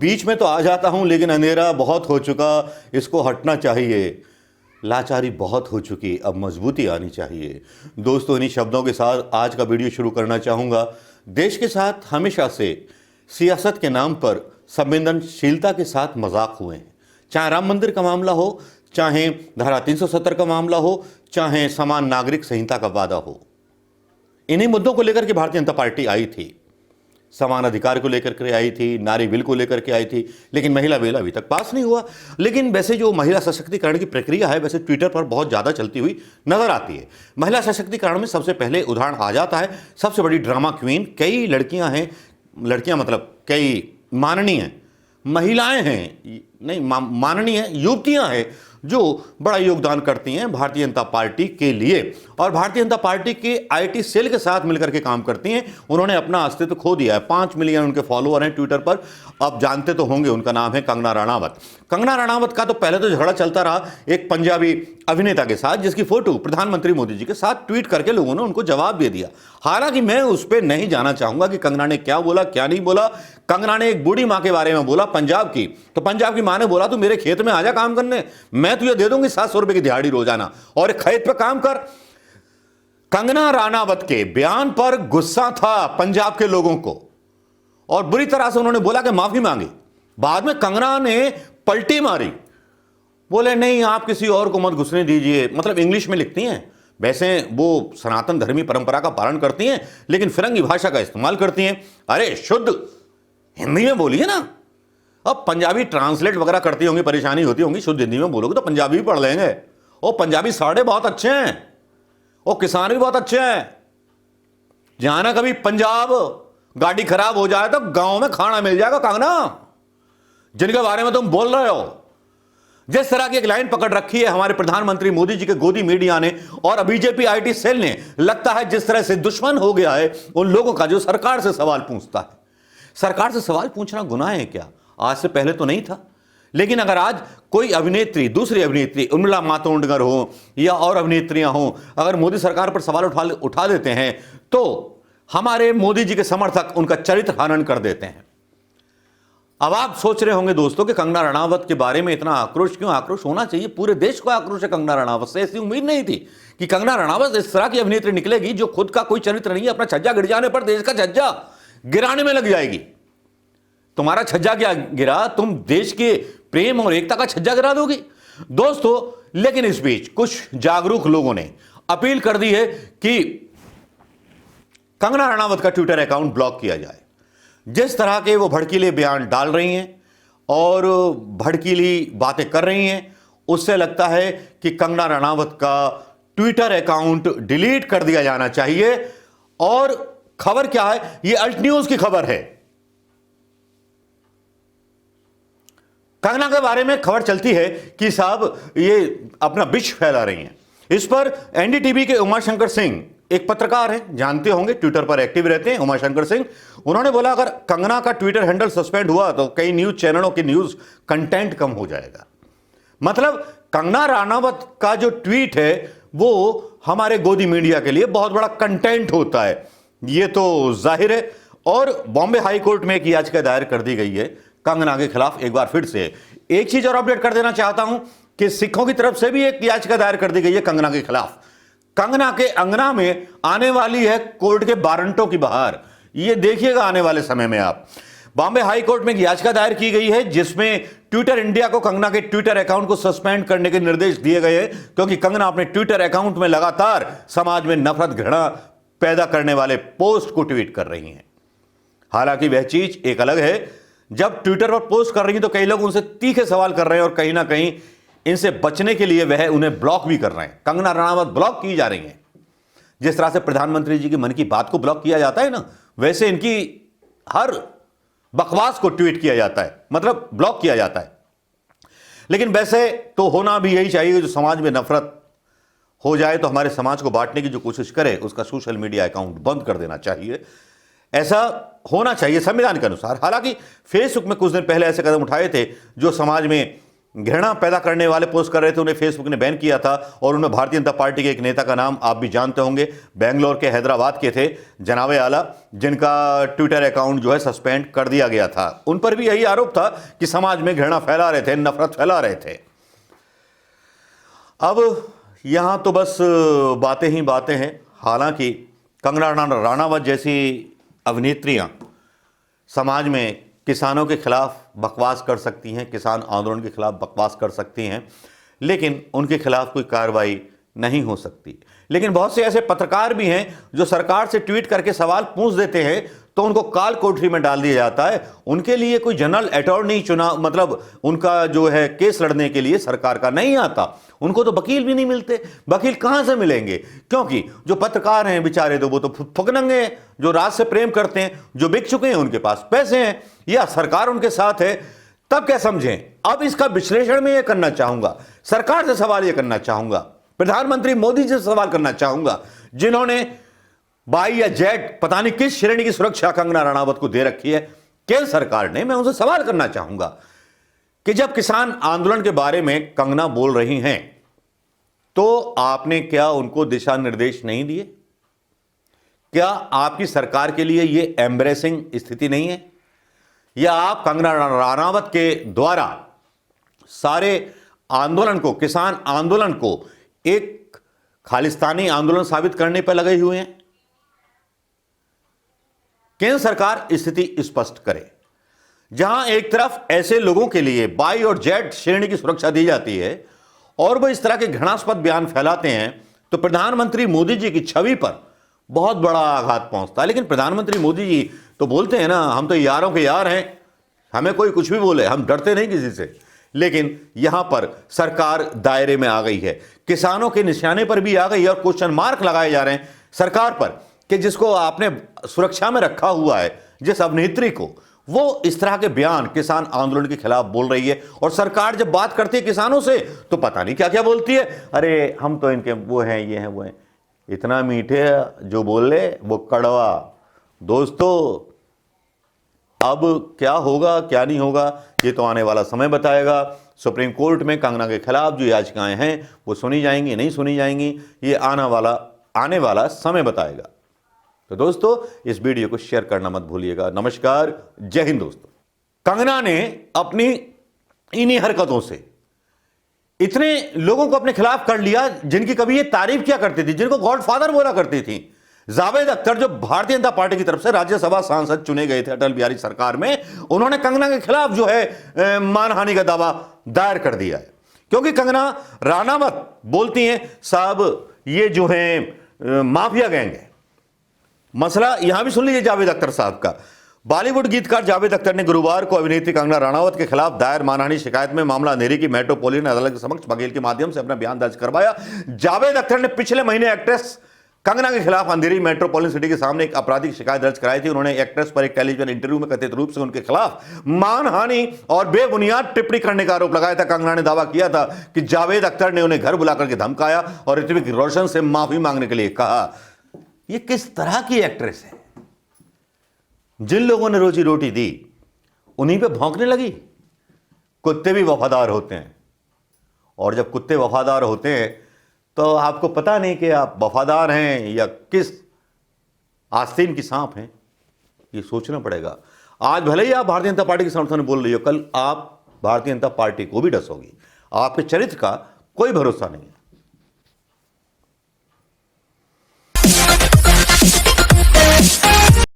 बीच में तो आ जाता हूं, लेकिन अंधेरा बहुत हो चुका, इसको हटना चाहिए। लाचारी बहुत हो चुकी, अब मजबूती आनी चाहिए। दोस्तों, इन्हीं शब्दों के साथ आज का वीडियो शुरू करना चाहूँगा। देश के साथ हमेशा से सियासत के नाम पर संवेदनशीलता के साथ मजाक हुए हैं। चाहे राम मंदिर का मामला हो, चाहे धारा 370 का मामला हो, चाहे समान नागरिक संहिता का वादा हो। इन्हीं मुद्दों को लेकर के भारतीय जनता पार्टी आई थी। समान अधिकार को लेकर के आई थी, नारी बिल को लेकर के आई थी, लेकिन महिला बिल अभी तक पास नहीं हुआ। लेकिन वैसे जो महिला सशक्तिकरण की प्रक्रिया है, वैसे ट्विटर पर बहुत ज़्यादा चलती हुई नजर आती है। महिला सशक्तिकरण में सबसे पहले उदाहरण आ जाता है सबसे बड़ी ड्रामा क्वीन। कई लड़कियां हैं, लड़कियां मतलब कई माननीय महिलाएं हैं, नहीं माननीय युवतियां हैं जो बड़ा योगदान करती हैं भारतीय जनता पार्टी के लिए, और भारतीय जनता पार्टी के आईटी सेल के साथ मिलकर के काम करती हैं। उन्होंने अपना अस्तित्व खो दिया है। 5 मिलियन उनके फॉलोअर हैं ट्विटर पर। अब जानते तो होंगे, उनका नाम है कंगना रनावत। कंगना रनावत का तो पहले तो झगड़ा चलता रहा एक पंजाबी अभिनेता के साथ, जिसकी फोटो प्रधानमंत्री मोदी जी के साथ ट्वीट करके लोगों ने उनको जवाब दे दिया। हालांकि मैं उस पर नहीं जाना चाहूंगा कि कंगना ने क्या बोला क्या नहीं बोला। कंगना ने एक बूढ़ी मां के बारे में बोला, पंजाब की, तो पंजाब की मां ने बोला तू मेरे खेत में आजा काम करने, मैं तुझे दे दूंगी 700 रुपए की दिहाड़ी रोजाना और एक खेत पे काम कर। कंगना रनावत के बयान पर गुस्सा था पंजाब के लोगों को और बुरी तरह से उन्होंने बोला कि माफी मांगी। बाद में कंगना ने पलटी मारी, बोले नहीं आप किसी और को मत घुसने दीजिए। मतलब इंग्लिश में लिखती हैं, वैसे वो सनातन धर्मी परंपरा का पालन करती हैं, लेकिन फिरंगी भाषा का इस्तेमाल करती हैं। अरे शुद्ध हिंदी में बोलिए ना। अब पंजाबी ट्रांसलेट वगैरह करती होंगी, परेशानी होती होंगी, शुद्ध हिंदी में बोलोगे तो पंजाबी भी पढ़ लेंगे। और पंजाबी साढ़े बहुत अच्छे हैं और किसान भी बहुत अच्छे हैं। जाना कभी पंजाब, गाड़ी खराब हो जाए तो गांव में खाना मिल जाएगा। कंगना, जिनके बारे में तुम बोल रहे हो, जिस तरह की एक लाइन पकड़ रखी है हमारे प्रधानमंत्री मोदी जी के गोदी मीडिया ने और बीजेपी आईटी सेल ने, लगता है जिस तरह से दुश्मन हो गया है उन लोगों का जो सरकार से सवाल पूछता है। सरकार से सवाल पूछना गुनाह है क्या? आज से पहले तो नहीं था, लेकिन अगर आज कोई अभिनेत्री, दूसरी अभिनेत्री उर्मिला मातोंडकर हो या और अभिनेत्रियां हो, अगर मोदी सरकार पर सवाल उठा देते हैं तो हमारे मोदी जी के समर्थक उनका चरित्र हनन कर देते हैं। अब आप सोच रहे होंगे दोस्तों कि कंगना रनावत के बारे में इतना आक्रोश क्यों? आक्रोश होना चाहिए, पूरे देश को आक्रोश है कंगना रनावत से। ऐसी उम्मीद नहीं थी कि कंगना रनावत इस तरह की अभिनेत्री निकलेगी जो खुद का कोई चरित्र नहीं है, अपना छज्जा गिर जाने पर देश का छज्जा गिराने में लग जाएगी। तुम्हारा छज्जा क्या गिरा, तुम देश के प्रेम और एकता का छज्जा गिरा दोगी दोस्तों। लेकिन इस बीच कुछ जागरूक लोगों ने अपील कर दी है कि कंगना रनावत का ट्विटर अकाउंट ब्लॉक किया जाए। जिस तरह के वो भड़कीले बयान डाल रही हैं और भड़कीली बातें कर रही हैं, उससे लगता है कि कंगना रनावत का ट्विटर अकाउंट डिलीट कर दिया जाना चाहिए। और खबर क्या है, ये अल्ट न्यूज की खबर है। कंगना के बारे में खबर चलती है कि साहब ये अपना विष फैला रही हैं। इस पर एनडीटीवी के उमाशंकर सिंह, एक पत्रकार हैं, जानते होंगे, ट्विटर पर एक्टिव रहते हैं, उमाशंकर सिंह, उन्होंने बोला अगर कंगना का ट्विटर हैंडल सस्पेंड हुआ तो कई न्यूज चैनलों के न्यूज कंटेंट कम हो जाएगा। मतलब कंगना रनावत का जो ट्वीट है वो हमारे गोदी मीडिया के लिए बहुत बड़ा कंटेंट होता है, ये तो जाहिर है। और बॉम्बे हाई कोर्ट में एक याचिका दायर कर दी गई है कंगना के खिलाफ। एक बार फिर से एक चीज और अपडेट कर देना चाहता हूं कि सिखों की तरफ से भी एक याचिका दायर कर दी गई है कंगना के खिलाफ। कंगना के अंगना में आने वाली है कोर्ट के वारंटों की बहार, ये देखिएगा आने वाले समय में आप। बॉम्बे हाई कोर्ट में एक याचिका दायर की गई है जिसमें ट्विटर इंडिया को कंगना के ट्विटर अकाउंट को सस्पेंड करने के निर्देश दिए गए हैं, क्योंकि कंगना अपने ट्विटर अकाउंट में लगातार समाज में नफरत घृणा पैदा करने वाले पोस्ट को ट्वीट कर रही हैं। हालांकि वह चीज एक अलग है, जब ट्विटर पर पोस्ट कर रही हैं तो कई लोग उनसे तीखे सवाल कर रहे हैं और कहीं ना कहीं इनसे बचने के लिए वह उन्हें ब्लॉक भी कर रहे हैं। कंगना रनावत ब्लॉक की जा रही हैं। जिस तरह से प्रधानमंत्री जी की मन की बात को ब्लॉक किया जाता है ना, वैसे इनकी हर बकवास को ट्वीट किया जाता है, मतलब ब्लॉक किया जाता है। लेकिन वैसे तो होना भी यही चाहिए, जो समाज में नफरत हो जाए तो हमारे समाज को बांटने की जो कोशिश करे उसका सोशल मीडिया अकाउंट बंद कर देना चाहिए। ऐसा होना चाहिए संविधान के अनुसार। हालांकि फेसबुक में कुछ दिन पहले ऐसे कदम उठाए थे जो समाज में घृणा पैदा करने वाले पोस्ट कर रहे थे, उन्हें फेसबुक ने बैन किया था। और उन्हें भारतीय जनता पार्टी के एक नेता का नाम आप भी जानते होंगे, बेंगलोर के हैदराबाद के थे जनाबे आला, जिनका ट्विटर अकाउंट जो है सस्पेंड कर दिया गया था। उन पर भी यही आरोप था कि समाज में घृणा फैला रहे थे, नफरत फैला रहे थे। अब यहां तो बस बातें ही बातें हैं। हालांकि कंगना राणावत जैसी अभिनेत्रियां समाज में किसानों के खिलाफ बकवास कर सकती हैं, किसान आंदोलन के खिलाफ बकवास कर सकती हैं, लेकिन उनके खिलाफ कोई कार्रवाई नहीं हो सकती। लेकिन बहुत से ऐसे पत्रकार भी हैं जो सरकार से ट्वीट करके सवाल पूछ देते हैं तो उनको काल कोठरी में डाल दिया जाता है। उनके लिए कोई जनरल अटॉर्नी चुना, मतलब उनका जो है केस लड़ने के लिए सरकार का नहीं आता। उनको तो वकील भी नहीं मिलते। वकील कहां से मिलेंगे? क्योंकि जो पत्रकार हैं बेचारे तो वो तो फुकनंगे हैं, जो राज से प्रेम करते हैं, जो बिक चुके हैं, उनके पास पैसे हैं या सरकार उनके साथ है। तब क्या समझें? अब इसका विश्लेषण में यह करना चाहूंगा, सरकार से सवाल यह करना चाहूंगा, प्रधानमंत्री मोदी जी से सवाल करना चाहूंगा, जिन्होंने बाई या जेट पता नहीं किस श्रेणी की सुरक्षा कंगना राणावत को दे रखी है केंद्र सरकार ने। मैं उनसे सवाल करना चाहूंगा कि जब किसान आंदोलन के बारे में कंगना बोल रही हैं तो आपने क्या उनको दिशा निर्देश नहीं दिए? क्या आपकी सरकार के लिए यह एम्ब्रेसिंग स्थिति नहीं है? या आप कंगना राणावत के द्वारा सारे आंदोलन को, किसान आंदोलन को एक खालिस्तानी आंदोलन साबित करने पर लगे हुए हैं? केंद्र सरकार स्थिति स्पष्ट करे। जहां एक तरफ ऐसे लोगों के लिए बाई और जेट श्रेणी की सुरक्षा दी जाती है और वो इस तरह के घृणास्पद बयान फैलाते हैं, तो प्रधानमंत्री मोदी जी की छवि पर बहुत बड़ा आघात पहुंचता है। लेकिन प्रधानमंत्री मोदी जी तो बोलते हैं ना, हम तो यारों के यार हैं, हमें कोई कुछ भी बोले, हम डरते नहीं किसी से। लेकिन यहां पर सरकार दायरे में आ गई है, किसानों के निशाने पर भी आ गई है और क्वेश्चन मार्क लगाए जा रहे हैं सरकार पर कि जिसको आपने सुरक्षा में रखा हुआ है, जिस अभिनेत्री को, वो इस तरह के बयान किसान आंदोलन के खिलाफ बोल रही है। और सरकार जब बात करती है किसानों से तो पता नहीं क्या क्या बोलती है। अरे हम तो इनके वो हैं, ये हैं, वो हैं। इतना मीठे जो बोले वो कड़वा। दोस्तों, अब क्या होगा क्या नहीं होगा ये तो आने वाला समय बताएगा। सुप्रीम कोर्ट में कंगना के खिलाफ जो याचिकाएं हैं वो सुनी जाएंगी, नहीं सुनी जाएंगी, ये आने वाला समय बताएगा। तो दोस्तों, इस वीडियो को शेयर करना मत भूलिएगा। नमस्कार, जय हिंद। दोस्तों, कंगना ने अपनी इन्हीं हरकतों से इतने लोगों को अपने खिलाफ कर लिया जिनकी कभी ये तारीफ किया करती थी, जिनको गॉडफादर बोला करती थी। जावेद अख्तर जो भारतीय जनता पार्टी की तरफ से राज्यसभा सांसद चुने गए थे अटल बिहारी सरकार में, उन्होंने कंगना के खिलाफ जो है मानहानि का दावा दायर कर दिया है। क्योंकि कंगना राणावत बोलती हैं साहब ये जो है माफिया गैंग है। मसला यहां भी सुन लीजिए जावेद अख्तर साहब का। बॉलीवुड गीतकार जावेद अख्तर ने गुरुवार को अभिनेत्री कंगना राणावत के खिलाफ दायर मानहानि शिकायत में मामला अंधेरी की मेट्रोपोलिटन अदालत के समक्ष वकील के माध्यम से अपना बयान दर्ज करवाया। जावेद अख्तर ने पिछले महीने एक्ट्रेस कंगना के खिलाफ अंधेरी मेट्रोपोलिटन सिटी के सामने एक आपराधिक शिकायत दर्ज कराई थी। उन्होंने एक्ट्रेस पर एक टेलीविजन इंटरव्यू में कथित रूप से उनके खिलाफ मानहानि और बेबुनियाद टिप्पणी करने का आरोप लगाया था। कंगना ने दावा किया था कि जावेद अख्तर ने उन्हें घर बुलाकर के धमकाया और ऋतिक रोशन से माफी मांगने के लिए कहा। ये किस तरह की एक्ट्रेस है? जिन लोगों ने रोजी रोटी दी उन्हीं पे भौंकने लगी। कुत्ते भी वफादार होते हैं, और जब कुत्ते वफादार होते हैं तो आपको पता नहीं कि आप वफादार हैं या किस आस्तीन की सांप हैं, ये सोचना पड़ेगा। आज भले ही आप भारतीय जनता पार्टी के समर्थन में बोल रही हो, कल आप भारतीय जनता पार्टी को भी डसोगी। आपके चरित्र का कोई भरोसा नहीं है।